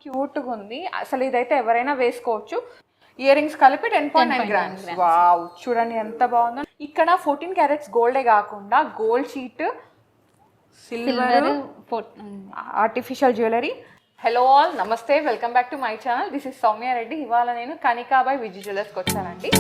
క్యూట్గా ఉంది అసలు. ఇదైతే ఎవరైనా వేసుకోవచ్చు. ఇయర్ రింగ్స్ కలిపి 10.9 grams. వావ్, చూడండి ఎంత బాగుందో. ఇక్కడ 14 క్యారెట్స్ గోల్డే కాకుండా gold sheet, silver, artificial jewellery. Hello all, నమస్తే, welcome back to my channel. This is Soumya Reddy. ఇవాళ నేను కనికా బై విజయ్ జ్యువెలర్స్కి వచ్చానండి.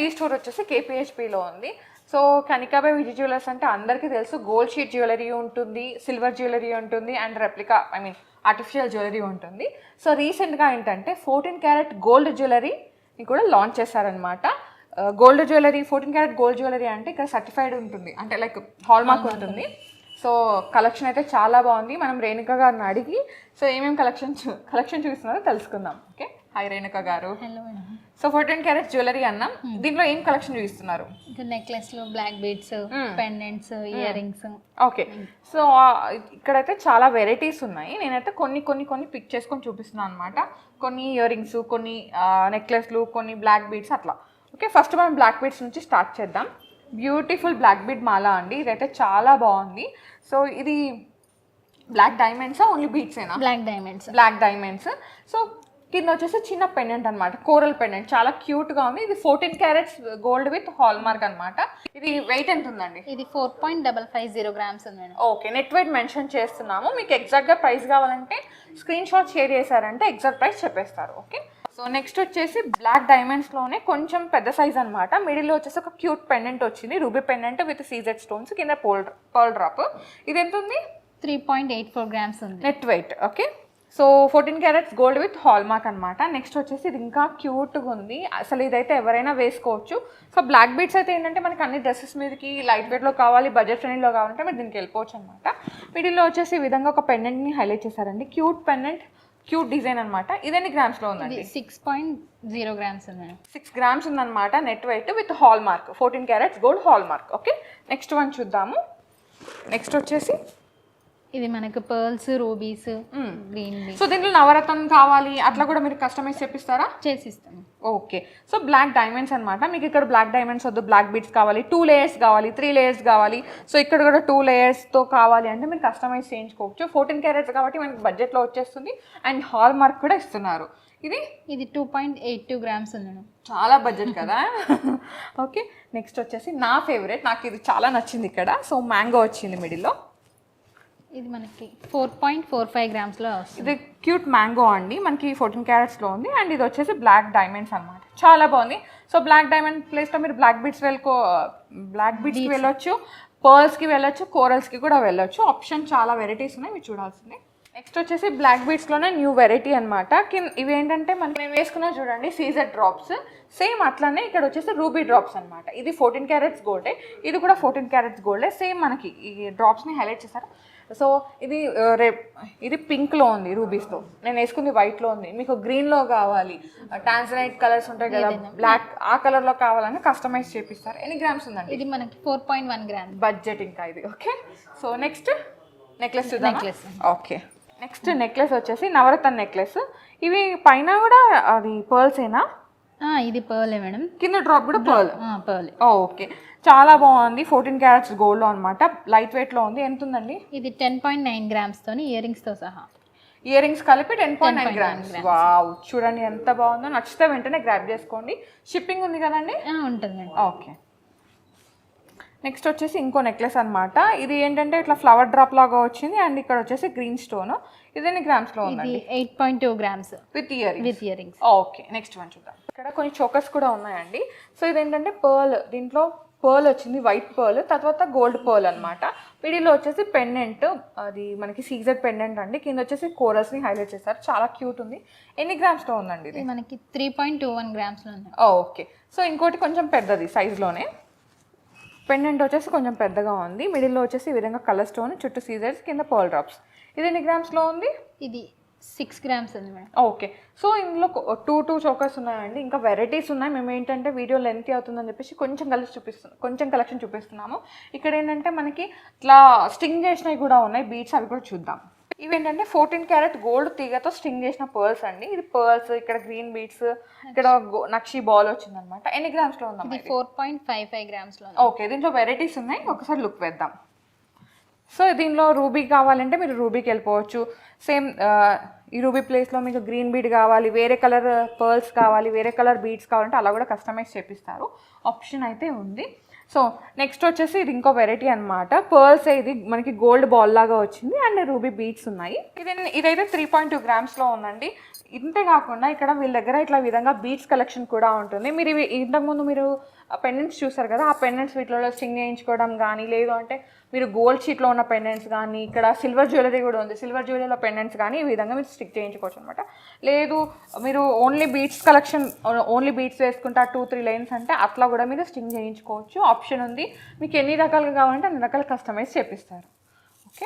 ఈ స్టోర్ వచ్చేసి కేపీహెచ్పిలో ఉంది. So Kanika by Vijay jewellers అంటే అందరికీ తెలుసు, గోల్డ్ షీట్ జ్యువెలరీ ఉంటుంది, సిల్వర్ జ్యువెలరీ ఉంటుంది, అండ్ రెప్లికా ఆర్టిఫిషియల్ జ్యువెలరీ ఉంటుంది. సో రీసెంట్గా ఏంటంటే 14 క్యారెట్ గోల్డ్ జ్యువెలరీని కూడా లాంచ్ చేశారనమాట. Gold jewellery, 14 carat gold jewellery అంటే ఇక్కడ సర్టిఫైడ్ ఉంటుంది, అంటే లైక్ హాల్ మార్క్ ఉంటుంది. సో కలెక్షన్ అయితే చాలా బాగుంది. మనం రేణుక గారిని అడిగి సో ఏమేమి కలెక్షన్ చూస్తున్నారో తెలుసుకుందాం. ఓకే, హాయ్ రేణుక గారు. Hello madam. So 14 carat jewellery అన్నాం, దీంట్లో ఏం కలెక్షన్ చూపిస్తున్నారు? నెక్లెస్లు, black beads, pendants, ear rings. Okay, so ఇక్కడైతే చాలా వెరైటీస్ ఉన్నాయి. నేనైతే కొన్ని పిక్ చేసుకొని చూపిస్తున్నాను అనమాట. కొన్ని ఇయర్ రింగ్స్, కొన్ని నెక్లెస్లు, కొన్ని బ్లాక్ బీడ్స్ అట్లా. ఓకే, ఫస్ట్ మనం బ్లాక్ బీడ్స్ నుంచి స్టార్ట్ చేద్దాం. బ్యూటిఫుల్ బ్లాక్ బీడ్ మాల అండి, ఇదైతే చాలా బాగుంది. సో ఇది బ్లాక్ డైమండ్సా, ఓన్లీ బీడ్సేనా? Black diamonds. సో కింద వచ్చేసి చిన్న పెండెంట్ అనమాట, కోరల్ పెండెంట్, చాలా క్యూట్గా ఉంది. ఇది 14 carats gold with hall mark అనమాట. ఇది వెయిట్ ఎంత ఉందండి? ఇది 4.550 grams ఉంది. ఓకే, నెట్ వెయిట్ మెన్షన్ చేస్తున్నాము. మీకు ఎగ్జాక్ట్గా ప్రైస్ కావాలంటే స్క్రీన్ షాట్ షేర్ చేశారంటే ఎగ్జాక్ట్ ప్రైస్ చెప్పేస్తారు. ఓకే, సో నెక్స్ట్ వచ్చేసి బ్లాక్ డైమండ్స్లోనే కొంచెం పెద్ద సైజ్ అనమాట. మిడిల్లో వచ్చేసి ఒక క్యూట్ పెండెంట్ వచ్చింది, ruby pendant with CZ stones, కింద పర్ల్ డ్రాప్. ఇది ఎంత ఉంది? 3.84 grams ఉంది net weight. Okay, so 14 carats gold with hall mark అనమాట. నెక్స్ట్ వచ్చేసి ఇది ఇంకా క్యూట్గా ఉంది అసలు. ఇదైతే ఎవరైనా వేసుకోవచ్చు. సో బ్లాక్ బీడ్స్ అయితే ఏంటంటే మనకి అన్ని డ్రెస్సెస్ మీదకి లైట్ వెయిట్లో కావాలి, బడ్జెట్ ఫ్రెండ్లీలో కావాలంటే మీరు దీనికి వెళ్ళిపోవచ్చు అనమాట. మిడిల్లో వచ్చేసి ఈ విధంగా ఒక పెండెంట్ని హైలైట్ చేశారండి, క్యూట్ పెండెంట్, క్యూట్ డిజైన్ అనమాట. ఇది ఎన్ని గ్రామ్స్లో ఉందండి? 6.0 grams ఉంది. 6 grams ఉందన్నమాట net weight with hall mark, 14 carats gold hall mark. Okay, next one చూద్దాము. నెక్స్ట్ వచ్చేసి ఇది మనకు పర్ల్స్, రూబీస్, గ్రీన్. సో దీంట్లో నవరత్నం కావాలి అట్లా కూడా మీరు కస్టమైజ్ చేపిస్తారా? చేసిస్తాము. ఓకే, సో బ్లాక్ డైమండ్స్ అనమాట. మీకు ఇక్కడ బ్లాక్ డైమండ్స్ వద్దు, బ్లాక్ బీడ్స్ కావాలి, 2 layers కావాలి, 3 layers కావాలి. సో ఇక్కడ కూడా 2 layers-తో కావాలి అంటే మీరు కస్టమైజ్ చేయించుకోవచ్చు. 14 క్యారెట్స్ కాబట్టి మనకి బడ్జెట్లో వచ్చేస్తుంది, అండ్ హాల్ మార్క్ కూడా ఇస్తున్నారు. ఇది 2.82 grams ఉంది. చాలా బడ్జెట్ కదా. ఓకే, నెక్స్ట్ వచ్చేసి నా ఫేవరెట్, నాకు ఇది చాలా నచ్చింది ఇక్కడ. సో మ్యాంగో వచ్చింది మిడిల్లో. ఇది మనకి 4.45 grams-లో వస్తుంది. ఇది క్యూట్ మ్యాంగో అండి, మనకి 14 క్యారెట్స్లో ఉంది. అండ్ ఇది వచ్చేసి బ్లాక్ డైమండ్స్ అనమాట, చాలా బాగుంది. సో బ్లాక్ డైమండ్ ప్లేస్లో మీరు బ్లాక్ బీడ్స్కి వెళ్ళొచ్చు, పర్ల్స్కి వెళ్ళొచ్చు, కోరల్స్కి కూడా వెళ్ళొచ్చు. ఆప్షన్ చాలా వెరైటీస్ ఉన్నాయి, మీరు చూడాల్సిందే. నెక్స్ట్ వచ్చేసి బ్లాక్ బీడ్స్లోనే న్యూ వెరైటీ అనమాట. ఇవి ఏంటంటే మనకి నేను వేసుకున్నా చూడండి, సీజెడ్ డ్రాప్స్. సేమ్ అట్లానే ఇక్కడ వచ్చేసి రూబీ డ్రాప్స్ అనమాట. ఇది 14 క్యారెట్స్ గోల్డే, ఇది కూడా 14 క్యారెట్స్ గోల్డే. సేమ్ మనకి ఈ డ్రాప్స్ని హైలైట్ చేశారు. సో ఇది పింక్లో ఉంది రూబీస్తో, నేను వేసుకుంది వైట్లో ఉంది. మీకు గ్రీన్లో కావాలి, టాన్జనైట్ కలర్స్ ఉంటాయి కదా, బ్లాక్, ఆ కలర్లో కావాలని కస్టమైజ్ చేపిస్తారు. ఎన్ని గ్రామ్స్ ఉందండి? ఇది మనకి 4.1 grams బడ్జెట్ ఇంకా ఇది. ఓకే, సో నెక్స్ట్ నెక్లెస్ చూద్దాం. ఓకే, నెక్స్ట్ నెక్లెస్ వచ్చేసి నవరత్న నెక్లెస్. ఇవి పైన కూడా అది పర్ల్సేనా? ఇది పర్లే మేడం, కింద డ్రాప్ కూడా పర్ల్. ఓకే, చాలా బాగుంది. 14 క్యారెట్స్ గోల్డ్లో అనమాట, లైట్ వెయిట్లో ఉంది. ఎంత ఉందండి? ఇది 10.9 grams తోని ఇయర్ రింగ్స్తో సహా. ఇయర్ రింగ్స్ కలిపి 10.9 grams. వావ్, చూడండి ఎంత బాగుందో. నచ్చితే వెంటనే గ్రాబ్ చేసుకోండి. షిప్పింగ్ ఉంది కదండి? ఉంటుంది మేడం. ఓకే, నెక్స్ట్ వచ్చేసి ఇంకో నెక్లెస్ అనమాట. ఇది ఏంటంటే ఇట్లా ఫ్లవర్ డ్రాప్ లాగా వచ్చింది, అండ్ ఇక్కడ వచ్చేసి గ్రీన్ స్టోన్. ఇది ఎన్ని గ్రామ్స్లో ఉందండి? 8.2 grams with ear rings. Okay, next one చూద్దాం. ఇక్కడ కొన్ని చోకర్స్ కూడా ఉన్నాయండి. సో ఇదేంటంటే పర్ల్, దీంట్లో పర్ల్ వచ్చింది, వైట్ పర్ల్, తర్వాత గోల్డ్ పర్ల్ అనమాట. వీడిలో వచ్చేసి పెండెంట్, అది మనకి సీజెడ్ పెండెంట్ అండి. కింద వచ్చేసి కోరల్స్ని హైలైట్ చేస్తారు, చాలా క్యూట్ ఉంది. ఎన్ని గ్రామ్స్లో ఉందండి ఇది? మనకి 3.21 grams-లో ఉంది. ఓకే, సో ఇంకోటి కొంచెం పెద్దది సైజులోనే. పెండెంట్ వచ్చేసి కొంచెం పెద్దగా ఉంది. మిడిల్లో వచ్చేసి ఈ విధంగా కలర్ స్టోన్, చుట్టూ సీజర్స్, కింద పర్ల్ డ్రాప్స్. ఇది ఎన్ని గ్రామ్స్లో ఉంది? ఇది 6 గ్రామ్స్ ఉంది మేడం. ఓకే. సో ఇందులో టూ చోకర్స్ ఉన్నాయండి. ఇంకా వెరైటీస్ ఉన్నాయి. మేము ఏంటంటే వీడియో లెంతీ అవుతుందని చెప్పేసి కొంచెం కలెక్షన్ చూపిస్తున్నాము. ఇక్కడ ఏంటంటే మనకి ఇట్లా స్టింగ్ చేసినవి కూడా ఉన్నాయి బీడ్స్, అవి కూడా చూద్దాం. ఇవేంటంటే 14 క్యారెట్ గోల్డ్ తీగతో స్టింగ్ చేసిన పర్ల్స్ అండి. ఇది పర్ల్స్, ఇక్కడ గ్రీన్ బీడ్స్, ఇక్కడ నక్షి బాల్ వచ్చిందనమాట. ఎన్ని గ్రామ్స్లో ఉందమ్మా? 4.55 గ్రామ్స్లో. ఓకే, దీంట్లో వెరైటీస్ ఉన్నాయి, ఒకసారి లుక్ వేద్దాం. సో దీనిలో రూబీ కావాలంటే మీరు రూబీకి వెళ్ళిపోవచ్చు. సేమ్ ఈ రూబీ ప్లేస్లో మీకు గ్రీన్ బీడ్ కావాలి, వేరే కలర్ పర్ల్స్ కావాలి, వేరే కలర్ బీడ్స్ కావాలంటే అలా కూడా కస్టమైజ్ చేపిస్తారు, ఆప్షన్ అయితే ఉంది. సో నెక్స్ట్ వచ్చేసి ఇది ఇంకో వెరైటీ అనమాట. పర్ల్స్ ఇది మనకి గోల్డ్ బాల్ లాగా వచ్చింది అండ్ రూబీ బీడ్స్ ఉన్నాయి. ఇదైతే 3.2 గ్రామ్స్లో ఉందండి. ఇంతే కాకుండా ఇక్కడ వీళ్ళ దగ్గర ఇట్లా విధంగా బీడ్స్ కలెక్షన్ కూడా ఉంటుంది. మీరు ఇవి ఇంతకుముందు మీరు పెండెంట్స్ చూసారు కదా, ఆ పెండెంట్స్ వీటిలో స్టింగ్ చేయించుకోవడం కానీ, లేదు అంటే మీరు గోల్డ్ షీట్లో ఉన్న పెండెంట్స్ కానీ, ఇక్కడ సిల్వర్ జ్యువెలరీ కూడా ఉంది, సిల్వర్ జ్యువెలరీలో పెండెంట్స్ కానీ ఈ విధంగా మీరు స్టిక్ చేయించుకోవచ్చు అనమాట. లేదు మీరు only beads collection, only beads వేసుకుంటా 2-3 లైన్స్ అంటే అట్లా కూడా మీరు స్టింగ్ చేయించుకోవచ్చు, ఆప్షన్ ఉంది. మీకు ఎన్ని రకాలుగా కావాలంటే అన్ని రకాలు కస్టమైజ్ చేపిస్తారు. ఓకే,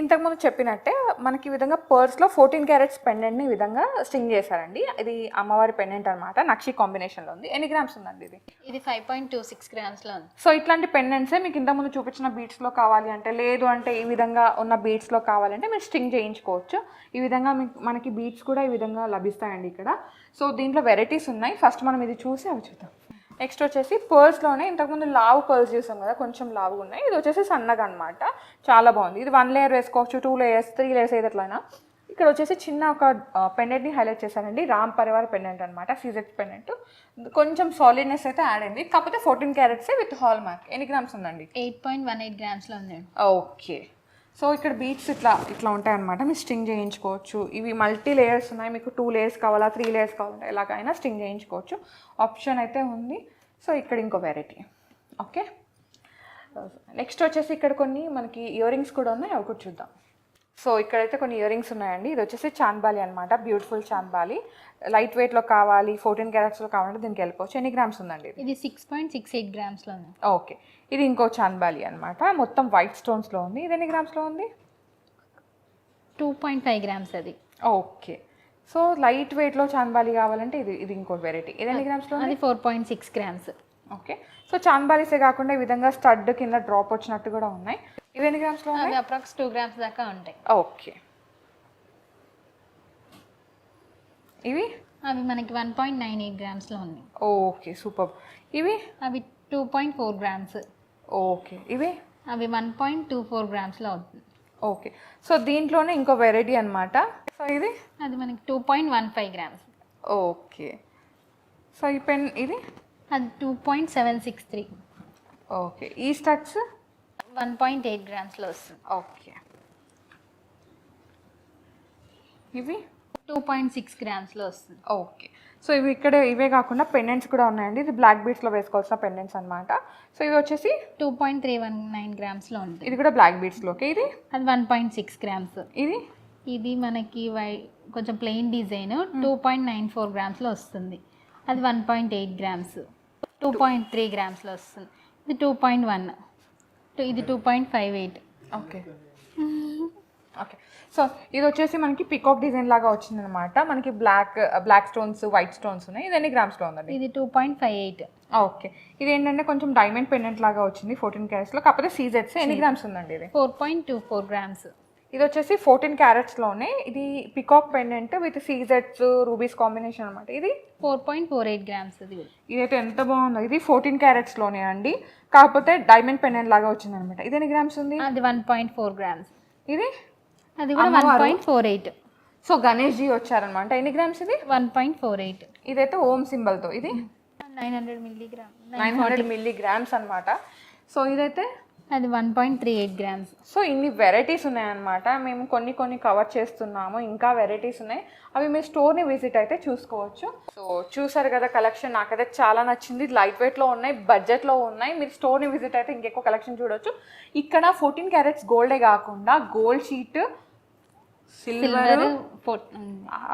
ఇంతకుముందు చెప్పినట్టే మనకి ఈ విధంగా పర్స్లో 14 క్యారెట్స్ పెండెంట్ని ఈ విధంగా స్టింగ్ చేశారండి. ఇది అమ్మవారి పెండెంట్ అనమాట, నక్షి కాంబినేషన్లో ఉంది. ఎన్ని గ్రామ్స్ ఉందండి ఇది? ఇది 5.26 గ్రామ్స్లో ఉంది. సో ఇట్లాంటి పెండెంట్సే మీకు ఇంతకుముందు చూపించిన బీడ్స్లో కావాలి అంటే, లేదు అంటే ఈ విధంగా ఉన్న బీడ్స్లో కావాలంటే మీరు స్టింగ్ చేయించుకోవచ్చు. ఈ విధంగా మనకి బీడ్స్ కూడా ఈ విధంగా లభిస్తాయండి ఇక్కడ. సో దీంట్లో వెరైటీస్ ఉన్నాయి. ఫస్ట్ మనం ఇది చూసి అవి చూద్దాం. నెక్స్ట్ వచ్చేసి పర్ల్స్లోనే ఇంతకుముందు లావు పర్ల్స్ చూసాం కదా, కొంచెం లావుగా ఉన్నాయి. ఇది వచ్చేసి సన్నగా అనమాట, చాలా బాగుంది. ఇది 1 లేయర్ వేసుకోవచ్చు, 2 లేయర్స్, 3 లేయర్స్ ఏదట్లయినా. ఇక్కడ వచ్చేసి చిన్న ఒక పెండెంట్ని హైలైట్ చేశానండి, రామ్ పరివార్ పెండెంట్ అనమాట, సీజెడ్ పెండెంట్. కొంచెం సాలిడ్నెస్ అయితే యాడ్ అయింది, కాకపోతే 14 క్యారెట్సే విత్ హాల్ మార్క్. ఎన్ని గ్రామ్స్ ఉందండి? 8.18 గ్రామ్స్లో ఉంది. ఓకే, సో ఇక్కడ బీట్స్ ఇట్లా ఉంటాయన్నమాట, మీరు స్టింగ్ చేయించుకోవచ్చు. ఇవి మల్టీ లేయర్స్ ఉన్నాయి, మీకు 2 లేయర్స్ కావాలా, 3 లేయర్స్ కావాలంటే ఎలాగైనా స్టింగ్ చేయించుకోవచ్చు, ఆప్షన్ అయితే ఉంది. సో ఇక్కడ ఇంకో వెరైటీ. ఓకే, నెక్స్ట్ వచ్చేసి ఇక్కడ కొన్ని మనకి ఇయర్ రింగ్స్ కూడా ఉన్నాయి, అవి కూడా చూద్దాం. సో ఇక్కడైతే కొన్ని ఇయర్ రింగ్స్ ఉన్నాయండి. ఇది వచ్చేసి చాంద్బాలి అనమాట, బ్యూటిఫుల్ చాంద్బాలి. లైట్ వెయిట్లో కావాలి, 14 క్యారెట్స్లో కావాలంటే దీనికి వెళ్ళిపోవచ్చు. ఎన్ని గ్రామ్స్ ఉందండి? ఇది 6.68 గ్రామ్స్లో ఉంది. ఓకే, ఇది ఇంకో చాంద్బాలి అనమాట, మొత్తం వైట్ స్టోన్స్లో ఉంది. ఇది ఎన్ని గ్రామ్స్లో ఉంది? 2.5 గ్రామ్స్ అది. ఓకే, సో లైట్ వెయిట్లో చాంద్బాలి కావాలంటే ఇది ఇంకో వెరైటీ. ఇది ఎన్ని గ్రామ్స్లో? అది 4.6 గ్రామ్స్. ఓకే, సో చాంద్బాలీసే కాకుండా ఈ విధంగా స్టడ్ కింద డ్రాప్ వచ్చినట్టు కూడా ఉన్నాయి. ఇవి ఎన్ని గ్రామ్స్లో? అవి అప్రాక్స్ 2 గ్రామ్స్ దాకా ఉంటాయి. ఓకే, ఇవి మనకి 1.98 గ్రామ్స్లో ఉన్నాయి. Okay, super. ఇవి అవి 2.4 గ్రామ్స్. ఓకే, ఇవి 1.24 గ్రామ్స్లో అవుతుంది. ఓకే, సో దీంట్లోనే ఇంకో వెరైటీ అనమాట. సో ఇది మనకి 2.15 గ్రామ్స్. ఓకే, సో ఈ పెన్ ఇది 2.763. ఓకే, ఈ స్టడ్స్ 1.8 గ్రామ్స్లో వస్తుంది. ఓకే, ఇవి 2.6 గ్రామ్స్లో వస్తుంది. ఓకే, సో ఇవి ఇవే కాకుండా పెండెంట్స్ కూడా ఉన్నాయండి. ఇది బ్లాక్ బీడ్స్లో వేసుకోవాల్సిన పెండెంట్స్ అనమాట. సో ఇవి వచ్చేసి 2.319 గ్రామ్స్లో ఉంటుంది. ఇది కూడా బ్లాక్ బీడ్స్లోకి. ఇది 1.6 గ్రామ్స్. ఇది మనకి కొంచెం ప్లెయిన్ డిజైన్ 2.94 గ్రామ్స్లో వస్తుంది. అది 1.8 గ్రామ్స్. 2.3 గ్రామ్స్లో వస్తుంది. ఇది 2.1. ఇది 2.58. ఓకే, ఓకే, సో ఇది వచ్చేసి మనకి పికాక్ డిజైన్ లాగా వచ్చింది అనమాట. మనకి బ్లాక్ స్టోన్స్, వైట్ స్టోన్స్ ఉన్నాయి. ఇది ఎన్ని గ్రామ్స్లో ఉందండి? ఇది 2.58. ఓకే, ఇది ఏంటంటే కొంచెం డైమండ్ పెండెంట్ లాగా వచ్చింది 14 క్యారెట్స్లో, కాకపోతే సీజెడ్స్. ఎన్ని గ్రామ్స్ ఉందండి? ఇది 4.24 గ్రామ్స్. ఇది వచ్చేసి 14 క్యారెట్స్లోనే. ఇది పికాక్ పెండెంట్ విత్ సీజెడ్స్, రూబీస్ కాంబినేషన్ అనమాట. ఇది 4.48 గ్రామ్స్. ఇదైతే ఎంత బాగుందో. ఇది 14 క్యారెట్స్లోనే అండి, కాకపోతే డైమండ్ పెండెంట్ లాగా వచ్చింది అనమాట. ఇది ఎన్ని గ్రామ్స్ ఉంది? అది 1.4 గ్రామ్స్. అది కూడా 1.48. సో గణేష్ జీ వచ్చారనమాట. ఎన్ని గ్రామ్స్ ఇది? 1.48. ఇదైతే ఓం సింబల్తో. ఇది 900 మిల్లీగ్రామ్స్ అనమాట. సో ఇదైతే అది 1.38 గ్రామ్స్. సో ఇన్ని వెరైటీస్ ఉన్నాయన్నమాట. మేము కొన్ని కవర్ చేస్తున్నాము, ఇంకా వెరైటీస్ ఉన్నాయి, అవి మీ స్టోర్ని విజిట్ అయితే చూసుకోవచ్చు. సో చూసారు కదా కలెక్షన్, నాకైతే చాలా నచ్చింది. లైట్ వెయిట్లో ఉన్నాయి, బడ్జెట్లో ఉన్నాయి. మీరు స్టోర్ని విజిట్ అయితే ఇంకెక్కువ కలెక్షన్ చూడవచ్చు. ఇక్కడ 14 క్యారెట్స్ గోల్డే కాకుండా gold sheet, silver,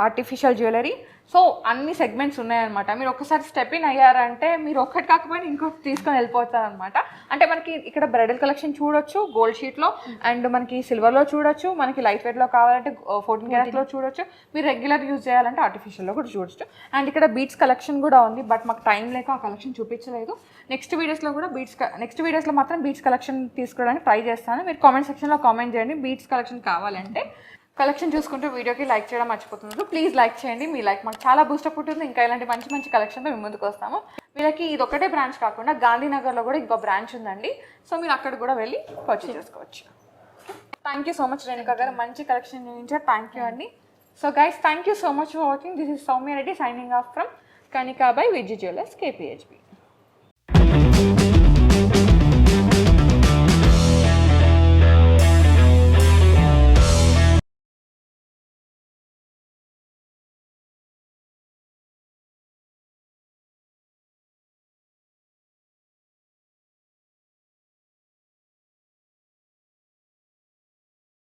artificial jewellery. So అన్ని సెగ్మెంట్స్ ఉన్నాయన్నమాట. మీరు ఒకసారి స్టెప్ ఇన్ అయ్యారంటే మీరు ఒక్కటి కాకపోయినా ఇంకొకటి తీసుకొని వెళ్ళిపోతారు అనమాట. అంటే మనకి ఇక్కడ బ్రైడల్ కలెక్షన్ చూడొచ్చు గోల్డ్ షీట్లో, అండ్ మనకి సిల్వర్లో చూడొచ్చు, మనకి లైట్ వెయిట్లో కావాలంటే 14 క్యారెట్లో చూడొచ్చు, మీరు రెగ్యులర్ యూజ్ చేయాలంటే ఆర్టిఫిషియల్లో కూడా చూడొచ్చు. అండ్ ఇక్కడ బీట్స్ కలెక్షన్ కూడా ఉంది, బట్ మాకు టైం లేక ఆ కలెక్షన్ చూపించలేదు. నెక్స్ట్ వీడియోస్లో మాత్రం బీట్స్ కలెక్షన్ తీసుకోవడానికి ట్రై చేస్తాను. మీరు కామెంట్ సెక్షన్లో కామెంట్ చేయండి బీట్స్ కలెక్షన్ కావాలంటే. కలెక్షన్ చూసుకుంటూ వీడియోకి లైక్ చేయడం మర్చిపోతున్నారు, ప్లీజ్ లైక్ చేయండి. మీ లైక్ మాకు చాలా బూస్టప్ ఉంటుంది. ఇంకా ఇలాంటి మంచి మంచి కలెక్షన్తో మేము ముందుకు వస్తాము. వీళ్ళకి ఇది ఒకటే బ్రాంచ్ కాకుండా గాంధీనగర్లో కూడా ఇంకో బ్రాంచ్ ఉందండి. సో మీరు అక్కడ కూడా వెళ్ళి పర్చేస్ చేసుకోవచ్చు. Thank you so much Renuka గారు, మంచి కలెక్షన్ చూపించారు. థ్యాంక్ యూ అండి. So guys, thank you so much for watching. This is Soumya Reddy signing off from Kanika by Vijay jewellers, KPHB.